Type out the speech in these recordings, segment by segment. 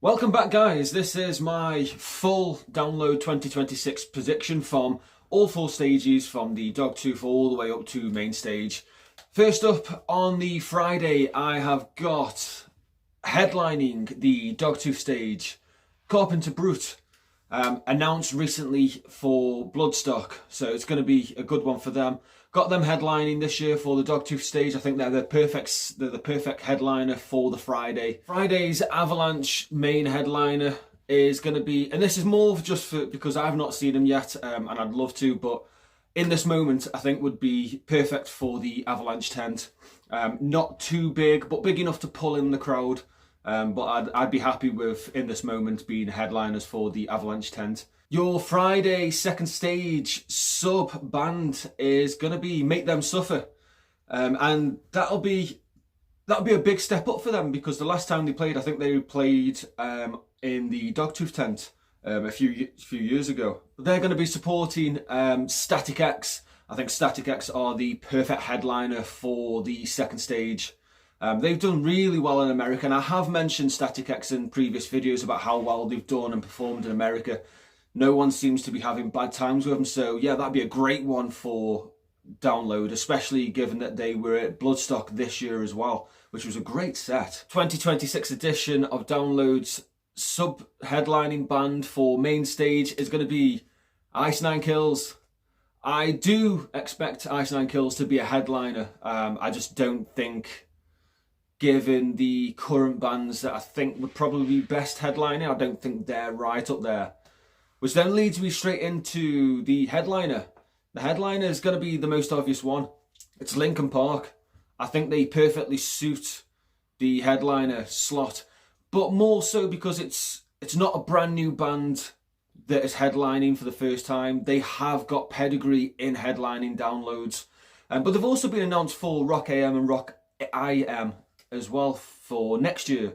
Welcome back, guys. This is my full download 2026 prediction from all four stages, from the Dogtooth all the way up to main stage. First up, on the Friday, I have got headlining the Dogtooth stage, Carpenter Brute, announced recently for Bloodstock, so it's going to be a good one for them. Got them headlining this year for the Dogtooth stage. I think they're the perfect headliner for the Friday. Friday's Avalanche main headliner is going to be, and this is more just because I've not seen them yet, and I'd love to, but in this moment I think would be perfect for the Avalanche tent. Not too big, but big enough to pull in the crowd. But I'd be happy with, in this moment, being headliners for the Avalanche tent. Your Friday second stage sub band is going to be Make Them Suffer. And that'll be a big step up for them, because the last time they played, I think they played in the Dogtooth tent a few years ago. They're going to be supporting Static X. I think Static X are the perfect headliner for the second stage. They've done really well in America, and I have mentioned Static X in previous videos about how well they've done and performed in America. No one seems to be having bad times with them, so yeah, that'd be a great one for download, especially given that they were at Bloodstock this year as well, which was a great set. 2026 edition of downloads sub-headlining band for main stage is going to be Ice Nine Kills. I do expect Ice Nine Kills to be a headliner. I just don't think, given the current bands that I think would probably be best headlining, I don't think they're right up there. Which then leads me straight into the headliner. The headliner is going to be the most obvious one. It's Linkin Park. I think they perfectly suit the headliner slot, but more so because it's not a brand new band that is headlining for the first time. They have got pedigree in headlining downloads, but they've also been announced for Rock AM and Rock IM as well for next year.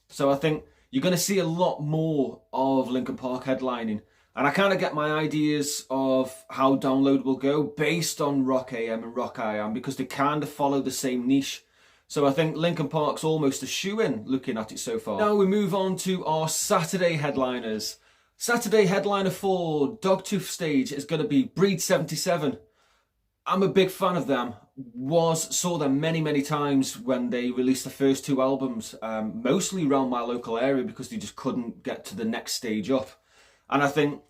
So I think you're going to see a lot more of Linkin Park headlining. And I kind of get my ideas of how download will go based on Rock AM and Rock IM, because they kind of follow the same niche. So I think Linkin Park's almost a shoe-in looking at it so far. Now we move on to our Saturday headliners. Saturday headliner for Dogtooth stage is going to be Breed 77. I'm a big fan of them. Saw them many times when they released the first two albums, mostly around my local area, because they just couldn't get to the next stage up. And I think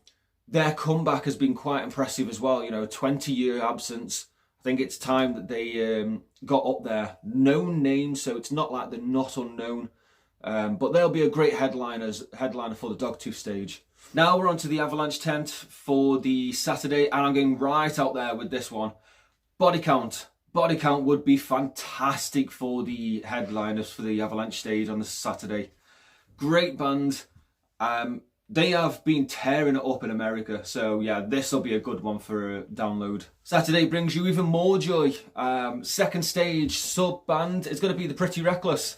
their comeback has been quite impressive as well. You know, a 20-year absence. I think it's time that they got up there. Known names, so it's not like they're not unknown. But they'll be a great headliner for the Dogtooth stage. Now we're on to the Avalanche tent for the Saturday, and I'm going right out there with this one. Body Count. Body Count would be fantastic for the headliners for the Avalanche stage on the Saturday. Great band. They have been tearing it up in America, so yeah, this will be a good one for a download. Saturday brings you even more joy. Second stage sub band is going to be the Pretty Reckless.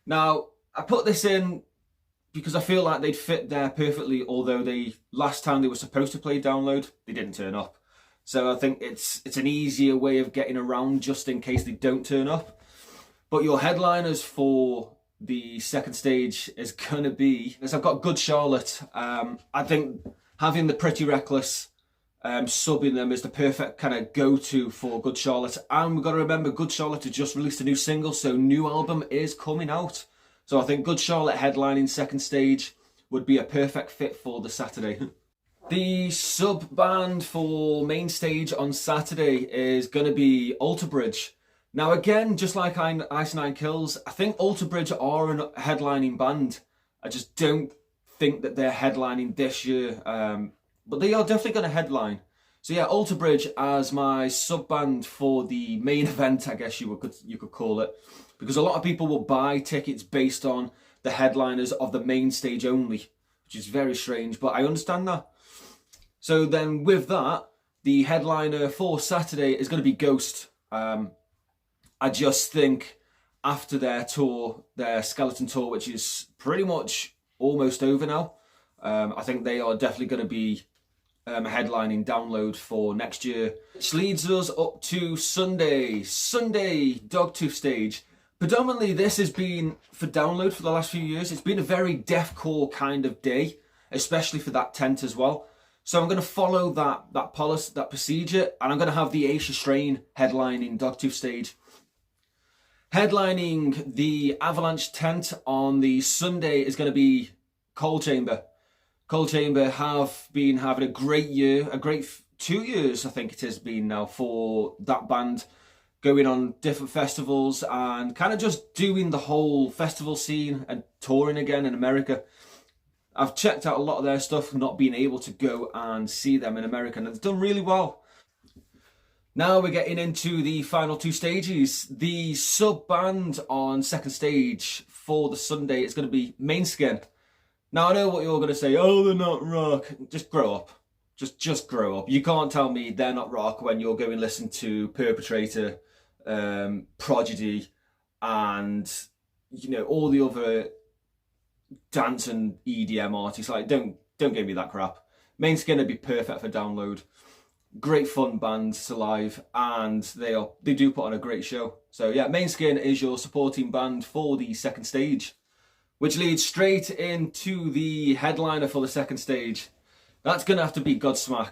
Now, I put this in because I feel like they'd fit there perfectly, although last time they were supposed to play download, they didn't turn up. So I think it's an easier way of getting around just in case they don't turn up. But your headliners for the second stage is going to be, as I've got Good Charlotte. I think having the Pretty Reckless subbing them is the perfect kind of go-to for Good Charlotte. And we've got to remember, Good Charlotte has just released a new single, so new album is coming out. So I think Good Charlotte headlining second stage would be a perfect fit for the Saturday. The sub band for main stage on Saturday is going to be Alter Bridge. Now again, just like Ice Nine Kills, I think Alter Bridge are a headlining band. I just don't think that they're headlining this year, but they are definitely going to headline. So yeah, Alter Bridge as my sub band for the main event, I guess you could call it, because a lot of people will buy tickets based on the headliners of the main stage only, which is very strange, but I understand that. So then with that, the headliner for Saturday is going to be Ghost. I just think after their tour, their Skeleton tour, which is pretty much almost over now, I think they are definitely going to be headlining download for next year. Which leads us up to Sunday Dogtooth stage. Predominantly this has been for Download for the last few years. It's been a very deathcore kind of day, especially for that tent as well. So I'm going to follow that policy, that procedure, and I'm going to have the Asia Strain headlining Dogtooth stage. Headlining the Avalanche tent on the Sunday is going to be Coal Chamber. Coal Chamber have been having a great year, a great 2 years I think it has been now for that band, going on different festivals and kind of just doing the whole festival scene and touring again in America. I've checked out a lot of their stuff, not being able to go and see them in America, and it's done really well. Now we're getting into the final 2 stages. The sub band on second stage for the Sunday is going to be Mainskin. Now I know what you're going to say, oh, they're not rock. Just grow up. Just grow up. You can't tell me they're not rock when you're going to listen to Perpetrator, Prodigy, and all the other dance and EDM artists. Like, don't give me that crap. Mainskin would be perfect for Download. Great fun band to live, and they do put on a great show. So yeah, Mainskin is your supporting band for the second stage, which leads straight into the headliner for the second stage. That's going to have to be Godsmack.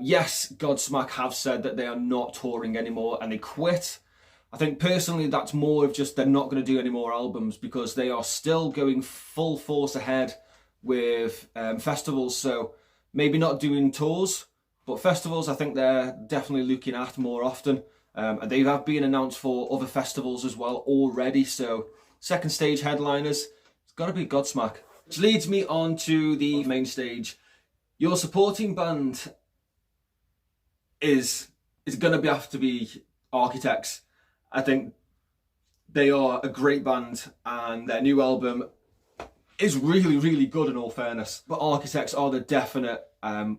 Yes, Godsmack have said that they are not touring anymore and they quit. I think personally that's more of just they're not going to do any more albums because they are still going full force ahead with festivals. So maybe not doing tours, but festivals I think they're definitely looking at more often. And they have been announced for other festivals as well already. So second stage headliners, it's got to be Godsmack. Which leads me on to the main stage. Your supporting band is going to have to be Architects. I think they are a great band and their new album is really, really good in all fairness. But Architects are the definite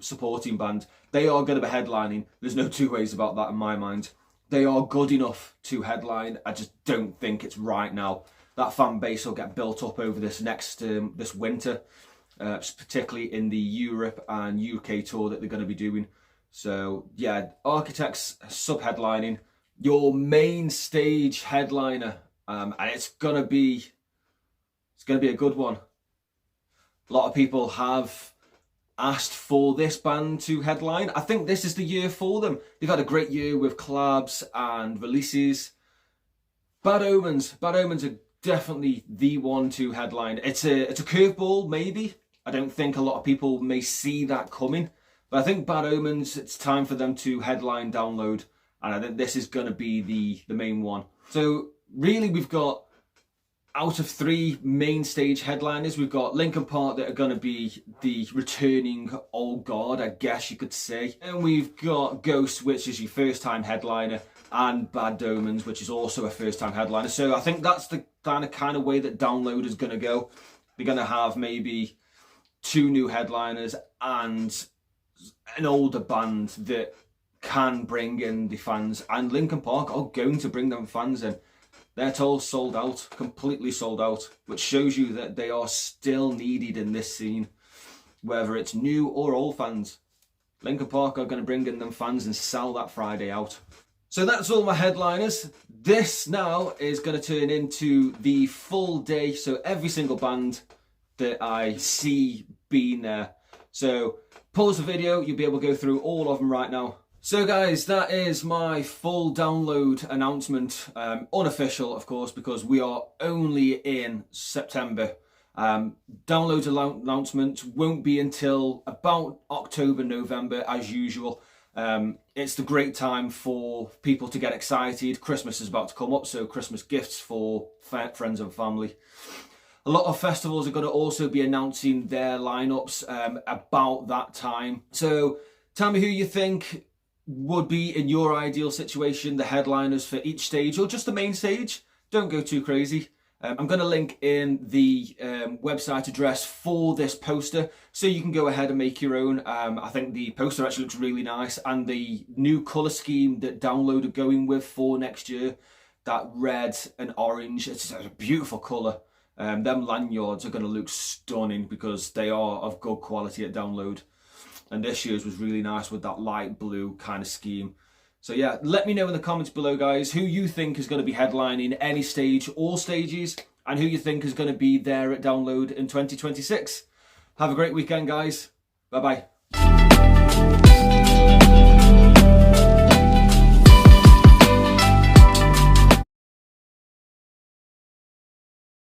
supporting band. They are going to be headlining. There's no two ways about that in my mind. They are good enough to headline. I just don't think it's right now. That fan base will get built up over this this winter, particularly in the Europe and UK tour that they're going to be doing. So yeah, Architects sub-headlining. Your main stage headliner, and it's gonna be a good one. A lot of people have asked for this band to headline. I think this is the year for them. They've had a great year with collabs and releases. Bad Omens are definitely the one to headline. It's a curveball, maybe. I don't think a lot of people may see that coming, but I think Bad Omens, it's time for them to headline Download. And I think this is going to be the main one. So really we've got, out of 3 main stage headliners, we've got Linkin Park that are going to be the returning old guard, I guess you could say. And we've got Ghost, which is your first time headliner, and Bad Omens, which is also a first time headliner. So I think that's the kind of way that Download is going to go. They're going to have maybe 2 new headliners and an older band that can bring in the fans, and Linkin Park are going to bring them fans in. They're all sold out, completely sold out, which shows you that they are still needed in this scene, whether it's new or old fans. Linkin Park are going to bring in them fans and sell that Friday out. So that's all my headliners. This now is going to turn into the full day, so every single band that I see being there. So pause the video, you'll be able to go through all of them right now. So guys, that is my full Download announcement, unofficial of course, because we are only in September. Download announcement won't be until about October, November as usual. It's the great time for people to get excited. Christmas is about to come up, so Christmas gifts for friends and family. A lot of festivals are going to also be announcing their lineups about that time. So tell me who you think would be, in your ideal situation, the headliners for each stage or just the main stage. Don't go too crazy. I'm going to link in the website address for this poster so you can go ahead and make your own. I think the poster actually looks really nice, and the new colour scheme that Download are going with for next year, that red and orange, it's a beautiful colour. Them lanyards are going to look stunning because they are of good quality at Download. And this year's was really nice with that light blue kind of scheme. So yeah, let me know in the comments below, guys, who you think is going to be headlining any stage, all stages, and who you think is going to be there at Download in 2026. Have a great weekend, guys. Bye-bye.